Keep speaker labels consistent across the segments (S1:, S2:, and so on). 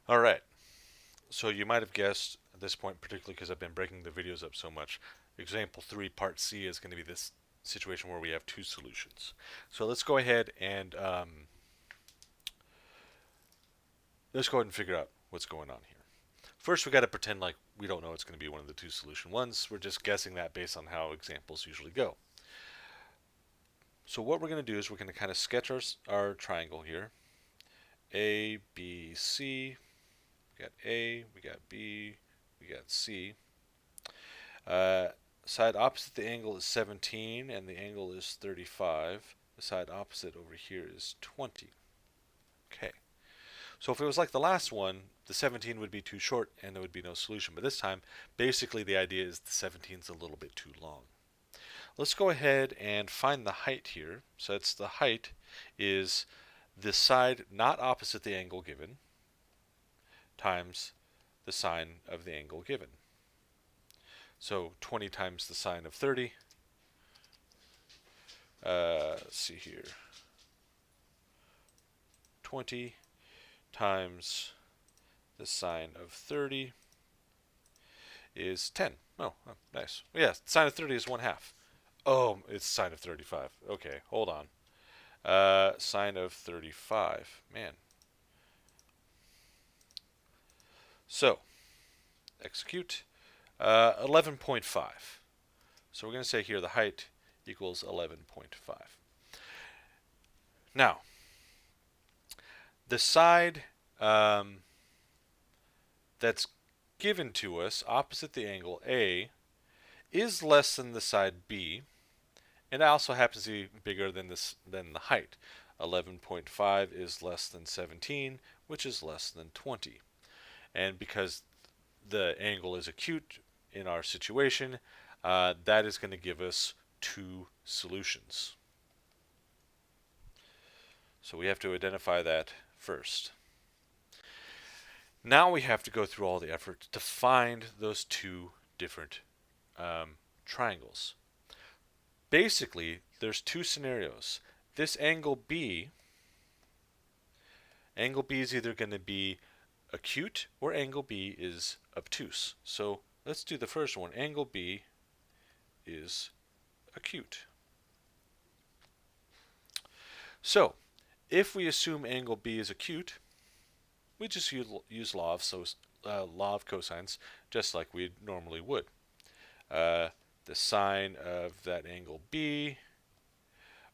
S1: All right. So you might have guessed at this point, particularly because I've been breaking the videos up so much, example 3, part C is going to be this situation where we have two solutions. So let's go ahead and figure out what's going on here. First, we got to pretend like we don't know it's going to be one of the two solution ones. We're just guessing that based on how examples usually go. So what we're going to do is we're going to kind of sketch our triangle here. A, B, C. We got A, we got B, we got C. Uh, Side opposite the angle is 17 and the angle is 35. The side opposite over here is 20. Okay. So if it was like the last one, the 17 would be too short and there would be no solution. But this time, basically the idea is the 17 is a little bit too long. Let's go ahead and find the height here. So that's the height is the side not opposite the angle given times the sine of the angle given. So 20 times the sine of 30. Let's see here. 20 times the sine of 30 is 10. Oh, nice. Yeah, sine of 30 is 1/2. Oh, it's sine of 35. Okay, hold on. Sine of 35. Man. So, execute. 11.5. So we're going to say here the height equals 11.5. Now, the side that's given to us opposite the angle A is less than the side B, and it also happens to be bigger than the height. 11.5 is less than 17, which is less than 20. And because the angle is acute in our situation, that is going to give us two solutions. So we have to identify that first. Now we have to go through all the effort to find those two different triangles. Basically, there's two scenarios. This angle B is either going to be acute or angle B is obtuse. So let's do the first one. Angle B is acute. So if we assume angle B is acute, we just use law of cosines just like we normally would. The sine of that angle B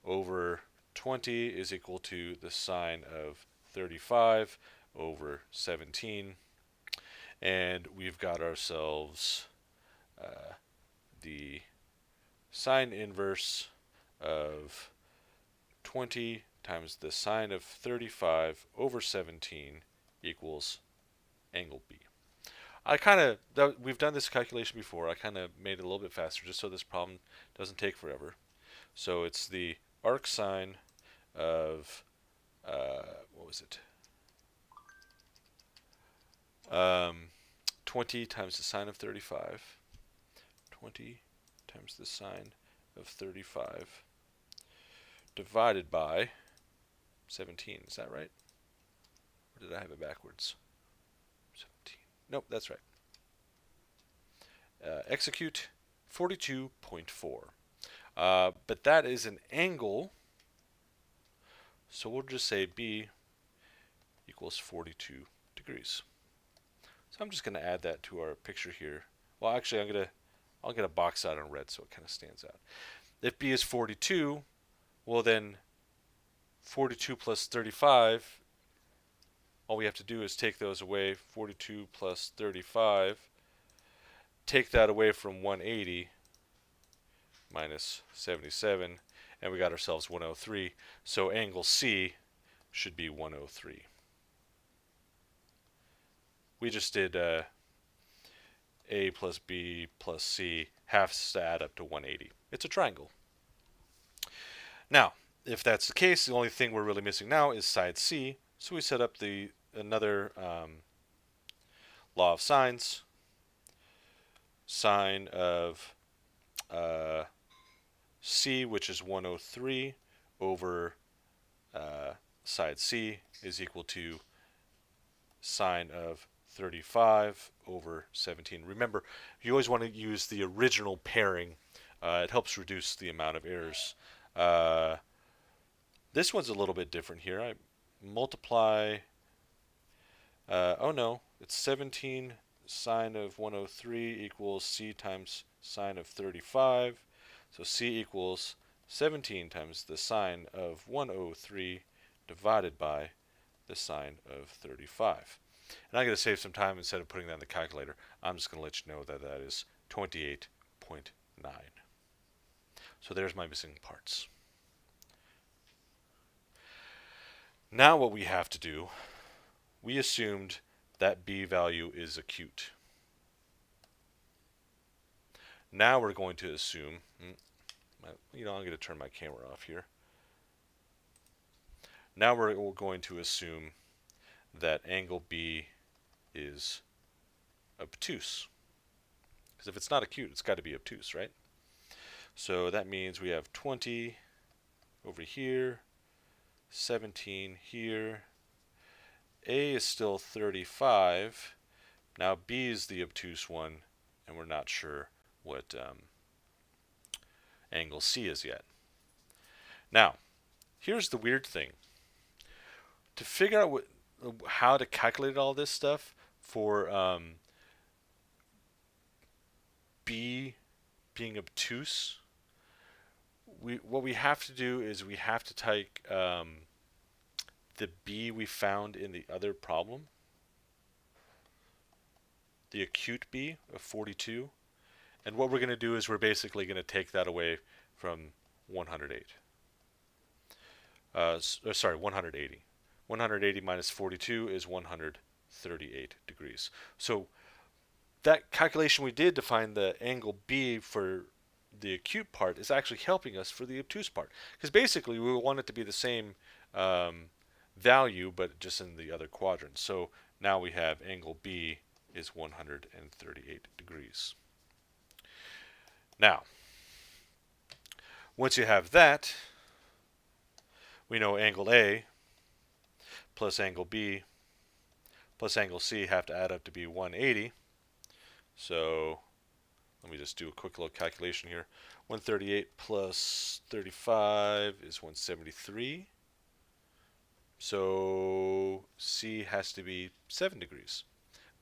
S1: over 20 is equal to the sine of 35 over 17. And we've got ourselves the sine inverse of 20 times the sine of 35 over 17 equals angle B. We've done this calculation before. I kind of made it a little bit faster just so this problem doesn't take forever. So it's the arc sine of, what was it? 20 times the sine of 35. 20 times the sine of 35 divided by 17. Is that right? Or did I have it backwards? 17. Nope, that's right. Execute 42.4. But that is an angle, so we'll just say B equals 42 degrees. So I'm just going to add that to our picture here. Well, actually, I'll get a box out in red so it kind of stands out. If B is 42, well then 42 plus 35, all we have to do is take those away. 42 plus 35, take that away from 180 minus 77, and we got ourselves 103. So angle C should be 103. We just did A plus B plus C has to add up to 180. It's a triangle. Now, if that's the case, the only thing we're really missing now is side C. So we set up another law of sines. Sine of C, which is 103, over side C is equal to sine of 35 over 17. Remember, you always want to use the original pairing. It helps reduce the amount of errors. Uh, this one's a little bit different here. I multiply, oh no, it's 17 sine of 103 equals c times sine of 35. So c equals 17 times the sine of 103 divided by the sine of 35. And I'm going to save some time. Instead of putting that in the calculator, I'm just going to let you know that that is 28.9. So there's my missing parts. Now what we have to do, we assumed that b value is acute. Now we're going to assume, I'm going to turn my camera off here. Now we're going to assume that angle B is obtuse. Because if it's not acute, it's got to be obtuse, right? So that means we have 20 over here, 17 here. A is still 35. Now B is the obtuse one, and we're not sure what angle C is yet. Now, here's the weird thing. To figure out how to calculate all this stuff for B being obtuse, what we have to do is we have to take the B we found in the other problem, the acute B of 42, and what we're going to do is we're basically going to take that away from 108. Sorry, 180. 180 minus 42 is 138 degrees. So that calculation we did to find the angle B for the acute part is actually helping us for the obtuse part. Because basically we want it to be the same value, but just in the other quadrant. So now we have angle B is 138 degrees. Now, once you have that, we know angle A plus angle B plus angle C have to add up to be 180. So let me just do a quick little calculation here. 138 plus 35 is 173. So C has to be 7 degrees.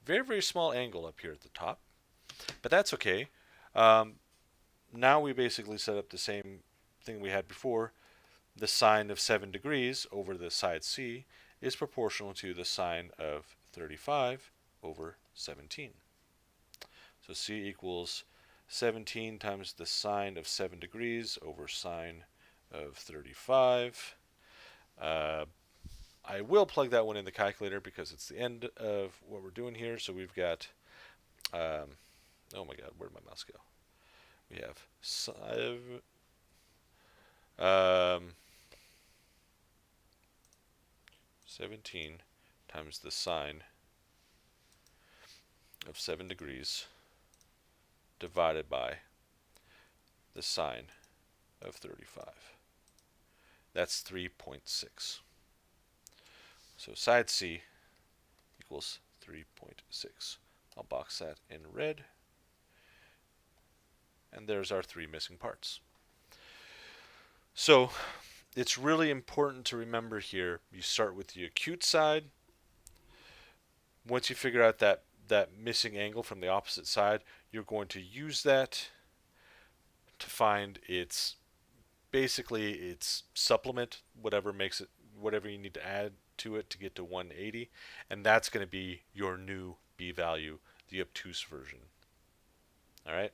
S1: Very, very small angle up here at the top, but that's okay. Now we basically set up the same thing we had before. The sine of 7 degrees over the side C is proportional to the sine of 35 over 17. So C equals 17 times the sine of 7 degrees over sine of 35. I will plug that one in the calculator because it's the end of what we're doing here. So we've got, oh my God, where'd my mouse go? We have 17 times the sine of 7 degrees divided by the sine of 35. That's 3.6. So side C equals 3.6. I'll box that in red. And there's our 3 missing parts. So it's really important to remember here, you start with the acute side. Once you figure out that missing angle from the opposite side, you're going to use that to find its supplement, whatever makes it, whatever you need to add to it to get to 180, and that's going to be your new B value, the obtuse version. All right.